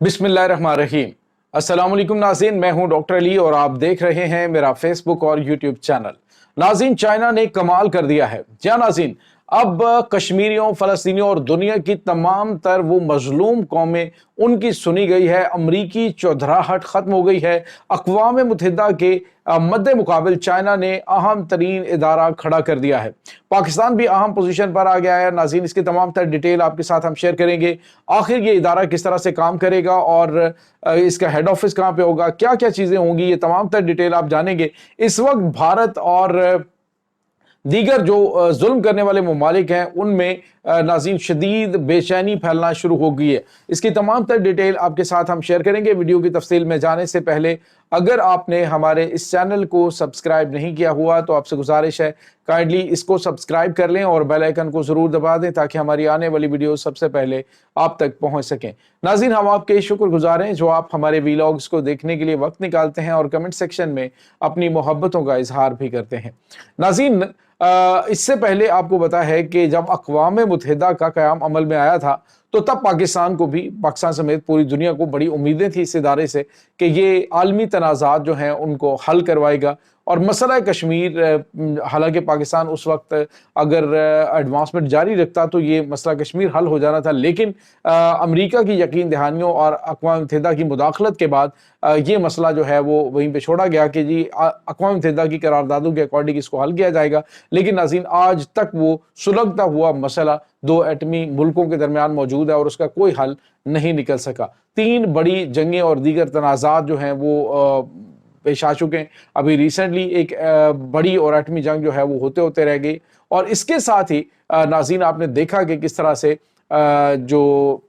बिस्मिल्लाहिर्रहमानिर्रहीम। अस्सलाम वालेकुम नाज़रीन, मैं हूं डॉक्टर अली और आप देख रहे हैं मेरा फेसबुक और यूट्यूब चैनल। नाज़रीन, चाइना ने कमाल कर दिया है। क्या नाज़रीन, अब कश्मीरियों, फ़लस्तीनियों और दुनिया की तमाम तर वो मजलूम कौमें, उनकी सुनी गई है। अमरीकी चौधराहट ख़त्म हो गई है। अक़वाम मुत्तहिदा के मद्दे मुकाबिल चाइना ने अहम तरीन इदारा खड़ा कर दिया है। पाकिस्तान भी अहम पोजीशन पर आ गया है। नाज़रीन, इसकी तमाम तर डिटेल आपके साथ हम शेयर करेंगे। आखिर ये इदारा किस तरह से काम करेगा और इसका हेड ऑफिस कहाँ पे होगा, क्या क्या चीज़ें होंगी, ये तमाम तर डिटेल आप जानेंगे। इस वक्त भारत और दीगर जो जुल्म करने वाले ममालिक हैं, उनमें नाज़रीन शदीद बेचैनी फैलना शुरू हो गई है। इसकी तमाम तर डिटेल आपके साथ हम शेयर करेंगे। वीडियो की तफसील में जाने से पहले अगर आपने हमारे इस चैनल को सब्सक्राइब नहीं किया हुआ तो आपसे गुजारिश है, काइंडली इसको सब्सक्राइब कर लें और बेल आइकन को ज़रूर दबा दें ताकि हमारी आने वाली वीडियो सबसे पहले आप तक पहुंच सकें। नाज़रीन, हम आपके शुक्रगुजार हैं जो आप हमारे वीलॉग्स को देखने के लिए वक्त निकालते हैं और कमेंट सेक्शन में अपनी मोहब्बतों का इजहार भी करते हैं। नाज़रीन, इससे पहले आपको पता है कि जब अक़वाम मुत्तहिदा का क़याम अमल में आया था तो तब पाकिस्तान को भी, पाकिस्तान समेत पूरी दुनिया को बड़ी उम्मीदें थी इस इदारे से कि ये आलमी तनाज़ात जो हैं उनको हल करवाएगा। और मसला कश्मीर, हालांकि पाकिस्तान उस वक्त अगर एडवांसमेंट जारी रखता तो ये मसला कश्मीर हल हो जाना था, लेकिन अमेरिका की यकीन दहानियों और अक़वाम मुत्तहिदा की मुदाखलत के बाद ये मसला जो है वो वहीं पे छोड़ा गया कि जी अक़वाम मुत्तहिदा की करारदादों के अकॉर्डिंग इसको हल किया जाएगा। लेकिन नाज़रीन, आज तक वो सुलगता हुआ मसला दो एटमी मुल्कों के दरमियान मौजूद है और उसका कोई हल नहीं निकल सका। 3 बड़ी जंगें और दीगर तनाज़ात जो हैं वो पेश आ चुके हैं। अभी रिसेंटली एक बड़ी और एटमी जंग जो है वो होते होते रह गई। और इसके साथ ही नाज़रीन, आपने देखा कि किस तरह से जो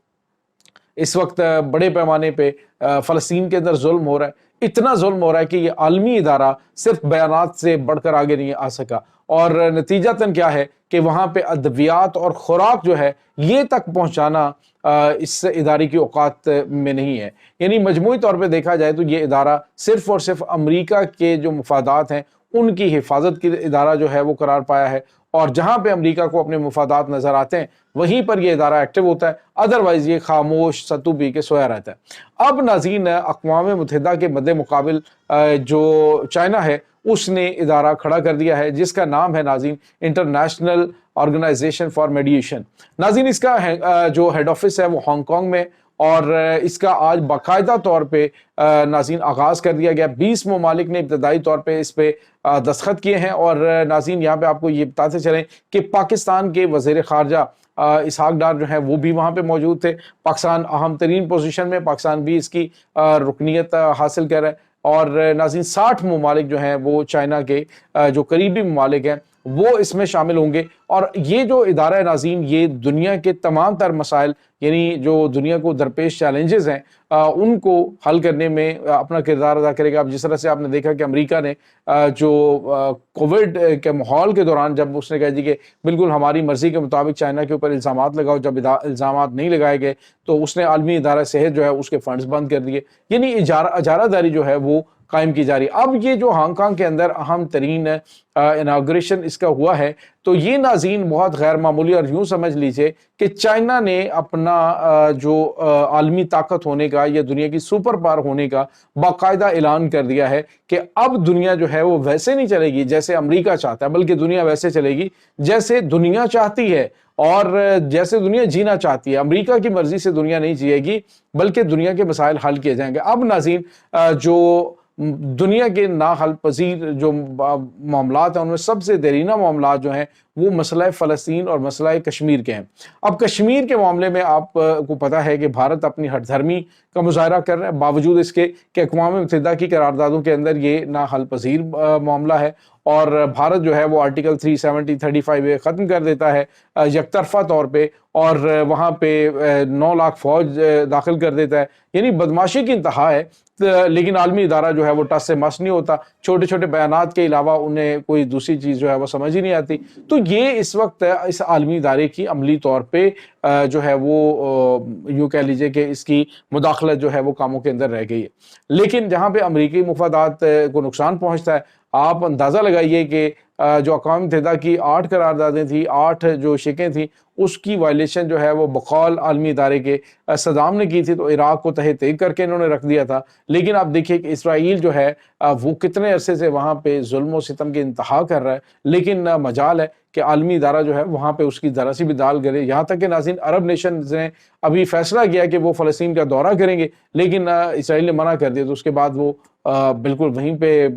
इस वक्त बड़े पैमाने पे फ़लस्तीन के अंदर जुल्म हो रहा है, इतना जुल्म हो रहा है कि ये आलमी इदारा सिर्फ बयानात से बढ़कर आगे नहीं आ सका। और नतीजतन क्या है कि वहाँ पे अद्वियात और खुराक जो है ये तक पहुँचाना इस इदारे की औकात में नहीं है। यानी मजमूई तौर पे देखा जाए तो ये इदारा सिर्फ और सिर्फ अमरीका के जो मुफादात हैं उनकी हिफाजत की इदारा जो है वो करार पाया है। और जहाँ पे अमरीका को अपने मुफादात नज़र आते हैं वहीं पर यह इदारा एक्टिव होता है, अदरवाइज ये खामोश सत्तू पी के सोया रहता है। अब नाज़रीन, अक़वाम मुत्तहिदा के मद्दे मुकाबिल जो चाइना है उसने इदारा खड़ा कर दिया है जिसका नाम है नाज़रीन इंटरनेशनल ऑर्गेनाइजेशन फॉर मीडिएशन। नाज़रीन, इसका जो हेड ऑफिस है वो हांगकांग में, और इसका आज बाकायदा तौर पे नाज़रीन आगाज़ कर दिया गया। 20 ममालिक ने इब्तदाई तौर पे इस पे दस्तखत किए हैं। और नाज़रीन, यहाँ पे आपको ये बताते चलें कि पाकिस्तान के वज़ीर ख़ारजा इसहाक डार जो है वो भी वहाँ पे मौजूद थे। पाकिस्तान अहम तरीन पोजीशन में, पाकिस्तान भी इसकी रुकनीत हासिल कर रहा है। और नाज़रीन, 60 ममालिक जो हैं वो चाइना के जो करीबी ममालिक हैं वो इसमें शामिल होंगे। और ये जो इदारा है नाज़रीन, ये दुनिया के तमाम तर मसाइल, यानी जो दुनिया को दरपेश चैलेंजेस हैं उनको हल करने में अपना किरदार अदा करेगा। अब जिस तरह से आपने देखा कि अमेरिका ने जो कोविड के माहौल के दौरान जब उसने कहा जी कि बिल्कुल हमारी मर्ज़ी के मुताबिक चाइना के ऊपर इल्ज़ामात लगाओ, जब इल्ज़ामात नहीं लगाए गए तो उसने आलमी इदारा सेहत जो है उसके फंड्स बंद कर दिए। यानी इजारादारी जो है वो कायम की जा रही है। अब ये जो हांगकांग के अंदर अहम तरीन इनाग्रेशन इसका हुआ है तो ये नाज़रीन बहुत गैर मामूली, और यूँ समझ लीजिए कि चाइना ने अपना जो आलमी ताकत होने का या दुनिया की सुपर पावर होने का बाकायदा ऐलान कर दिया है कि अब दुनिया जो है वो वैसे नहीं चलेगी जैसे अमेरिका चाहता है, बल्कि दुनिया वैसे चलेगी जैसे दुनिया चाहती है और जैसे दुनिया जीना चाहती है। अमेरिका की मर्जी से दुनिया नहीं जिएगी बल्कि दुनिया के मसाइल हल किए जाएंगे। अब नाज़रीन, जो दुनिया के ना हल पजीर जो मामलात हैं उनमें सबसे देरीना मामलात जो हैं वो मसला फ़लस्तीन और मसला कश्मीर के हैं। अब कश्मीर के मामले में आपको पता है कि भारत अपनी हठधर्मी का मुजाहरा कर रहा है, बावजूद इसके कि अक़वाम मुत्तहिदा की करारदादों के अंदर ये ना हल पजीर मामला है। और भारत जो है वो आर्टिकल 370 35A ख़त्म कर देता है यकतरफा तौर पे, और वहाँ पे 9 लाख फ़ौज दाखिल कर देता है। यानी बदमाशी की इंतहा है। लेकिन आलमी इदारा जो है वो टस से मस नहीं होता। छोटे छोटे बयानात के अलावा उन्हें कोई दूसरी चीज़ जो है वो समझ ही नहीं आती। तो ये इस वक्त इस आलमी इदारे की अमली तौर पे जो है वो यूँ कह लीजिए कि इसकी मुदाखलत जो है वो कामों के अंदर रह गई है। लेकिन जहाँ पे अमरीकी मुफादात को नुकसान पहुँचता है, آپ اندازہ لگائیے کہ جو اقوام متحدہ کی 8 قراردادیں تھیں، 8 جو شقیں تھیں، اس کی وائلیشن جو ہے وہ بقول عالمی ادارے کے صدام نے کی تھی، تو عراق کو تہہ تیگ کر کے انہوں نے رکھ دیا تھا۔ لیکن آپ دیکھیے کہ اسرائیل جو ہے وہ کتنے عرصے سے وہاں پہ ظلم و ستم کی انتہا کر رہا ہے، لیکن مجال ہے کہ عالمی ادارہ جو ہے وہاں پہ اس کی ذرا سی بھی دال گرے۔ یہاں تک کہ ناظرین عرب نیشنز نے ابھی فیصلہ کیا کہ وہ فلسطین کا دورہ کریں گے، لیکن اسرائیل نے منع کر دیا، تو اس کے بعد وہ بالکل وہیں پہ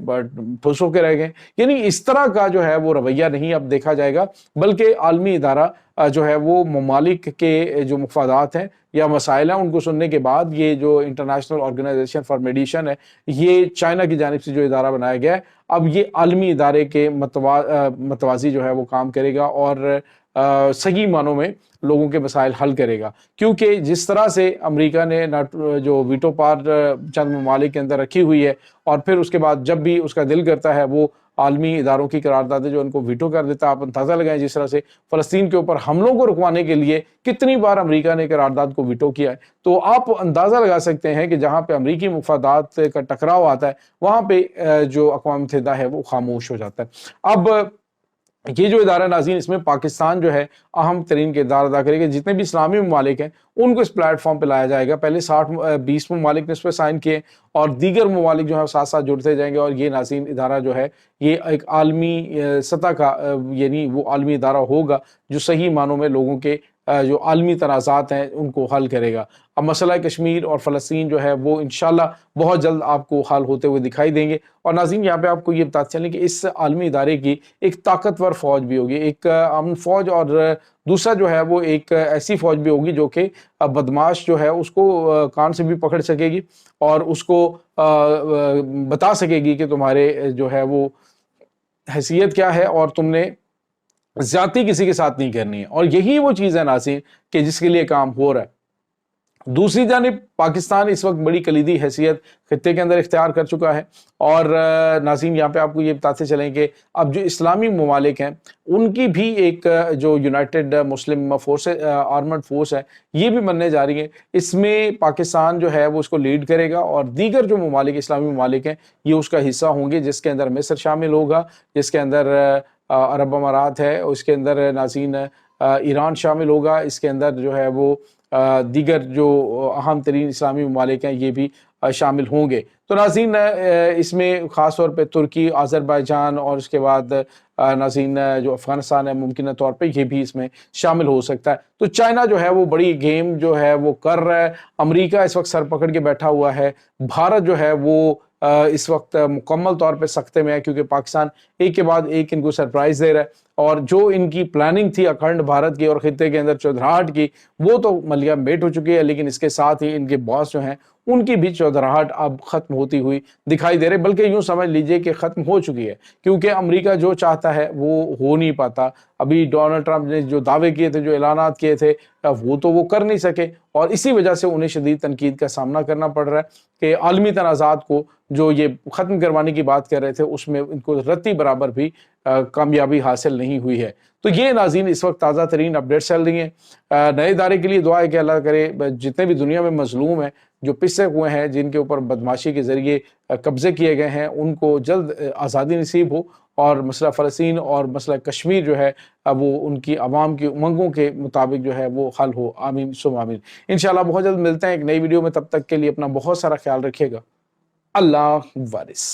ٹھوس ہو کے رہ گئے۔ یعنی اس طرح کا جو ہے وہ رویہ نہیں اب دیکھا جائے گا، بلکہ عالمی ادارہ جو ہے وہ ممالک کے جو مفادات ہیں یا مسائل ہیں ان کو سننے کے بعد، یہ جو انٹرنیشنل آرگنائزیشن فار میڈیشن ہے، یہ چائنا کی جانب سے جو ادارہ بنایا گیا ہے، اب یہ عالمی ادارے کے متوازی جو ہے وہ کام کرے گا اور صحیح معنوں میں لوگوں کے مسائل حل کرے گا۔ کیونکہ جس طرح سے امریکہ نے جو ویٹو پار چند ممالک کے اندر رکھی ہوئی ہے، اور پھر اس کے بعد جب بھی اس کا دل کرتا ہے وہ عالمی اداروں کی قراردادیں جو ان کو ویٹو کر دیتا ہے۔ آپ اندازہ لگائیں جس طرح سے فلسطین کے اوپر حملوں کو رکوانے کے لیے کتنی بار امریکہ نے قرارداد کو ویٹو کیا ہے، تو آپ اندازہ لگا سکتے ہیں کہ جہاں پہ امریکی مفادات کا ٹکراؤ آتا ہے، وہاں پہ جو اقوام متحدہ ہے وہ خاموش ہو جاتا ہے۔ اب یہ جو ادارہ ناظرین، اس میں پاکستان جو ہے اہم ترین کردار ادا کرے گا۔ جتنے بھی اسلامی ممالک ہیں ان کو اس پلیٹ فارم پہ لایا جائے گا۔ پہلے 20 ممالک نے اس پہ سائن کیے، اور دیگر ممالک جو ہیں ساتھ ساتھ جڑتے جائیں گے، اور یہ ناظرین ادارہ جو ہے یہ ایک عالمی سطح کا یعنی وہ عالمی ادارہ ہوگا جو صحیح معنوں میں لوگوں کے جو عالمی تنازعات ہیں ان کو حل کرے گا۔ اب مسئلہ کشمیر اور فلسطین جو ہے وہ انشاءاللہ بہت جلد آپ کو حل ہوتے ہوئے دکھائی دیں گے۔ اور ناظرین یہاں پہ آپ کو یہ بتاتے چلیں کہ اس عالمی ادارے کی ایک طاقتور فوج بھی ہوگی، ایک امن فوج، اور دوسرا جو ہے وہ ایک ایسی فوج بھی ہوگی جو کہ بدماش جو ہے اس کو کان سے بھی پکڑ سکے گی، اور اس کو بتا سکے گی کہ تمہارے جو ہے وہ حیثیت کیا ہے، اور تم نے زیادتی کسی کے ساتھ نہیں کرنی ہے۔ اور یہی وہ چیز ہے ناظرین کہ جس کے لیے کام ہو رہا ہے۔ دوسری جانب پاکستان اس وقت بڑی کلیدی حیثیت خطے کے اندر اختیار کر چکا ہے، اور ناظرین یہاں پہ آپ کو یہ بتاتے چلیں کہ اب جو اسلامی ممالک ہیں ان کی بھی ایک جو یونائٹڈ مسلم فورس آرمڈ فورس ہے یہ بھی بننے جا رہی ہے۔ اس میں پاکستان جو ہے وہ اس کو لیڈ کرے گا، اور دیگر جو ممالک اسلامی ممالک ہیں یہ اس کا حصہ ہوں گے، جس کے اندر مصر شامل ہوگا، جس کے اندر عرب امارات ہے، اس کے اندر ناظرین ایران شامل ہوگا، اس کے اندر جو ہے وہ دیگر جو اہم ترین اسلامی ممالک ہیں یہ بھی شامل ہوں گے۔ تو ناظرین اس میں خاص طور پہ ترکی، آذربائیجان، اور اس کے بعد ناظرین جو افغانستان ہے ممکنہ طور پہ یہ بھی اس میں شامل ہو سکتا ہے۔ تو چائنا جو ہے وہ بڑی گیم جو ہے وہ کر رہا ہے، امریکہ اس وقت سر پکڑ کے بیٹھا ہوا ہے، بھارت جو ہے وہ اس وقت مکمل طور پہ سختے میں ہے، کیونکہ پاکستان ایک کے بعد ایک ان کو سرپرائز دے رہا ہے، اور جو ان کی پلاننگ تھی اکھنڈ بھارت کی اور خطے کے اندر چودراہٹ کی وہ تو ملیہ میٹ ہو چکی ہے، لیکن اس کے ساتھ ہی ان کے باس جو ہیں ان کی بھی چودراہٹ اب ختم ہوتی ہوئی دکھائی دے رہے، بلکہ یوں سمجھ لیجئے کہ ختم ہو چکی ہے، کیونکہ امریکہ جو چاہتا ہے وہ ہو نہیں پاتا۔ ابھی ڈونلڈ ٹرمپ نے جو دعوے کیے تھے، جو اعلانات کیے تھے، وہ تو وہ کر نہیں سکے، اور اسی وجہ سے انہیں شدید تنقید کا سامنا کرنا پڑ رہا ہے کہ عالمی تنازعات کو جو یہ ختم کروانے کی بات کر رہے تھے اس میں ان کو رتی برابر بھی کامیابی حاصل نہیں ہوئی ہے۔ تو یہ ناظرین اس وقت تازہ ترین اپڈیٹس چل رہی ہیں۔ نئے ادارے کے لیے دعا ہے کہ اللہ کرے جتنے بھی دنیا میں مظلوم ہیں، جو پسے ہوئے ہیں، جن کے اوپر بدماشی کے ذریعے قبضے کیے گئے ہیں، ان کو جلد آزادی نصیب ہو، اور مسئلہ فلسطین اور مسئلہ کشمیر جو ہے وہ ان کی عوام کی امنگوں کے مطابق جو ہے وہ حل ہو۔ آمین ثم آمین۔ انشاءاللہ بہت جلد ملتے ہیں ایک نئی ویڈیو میں، تب تک کے لیے اپنا بہت سارا خیال رکھیے گا۔ اللہ وارث۔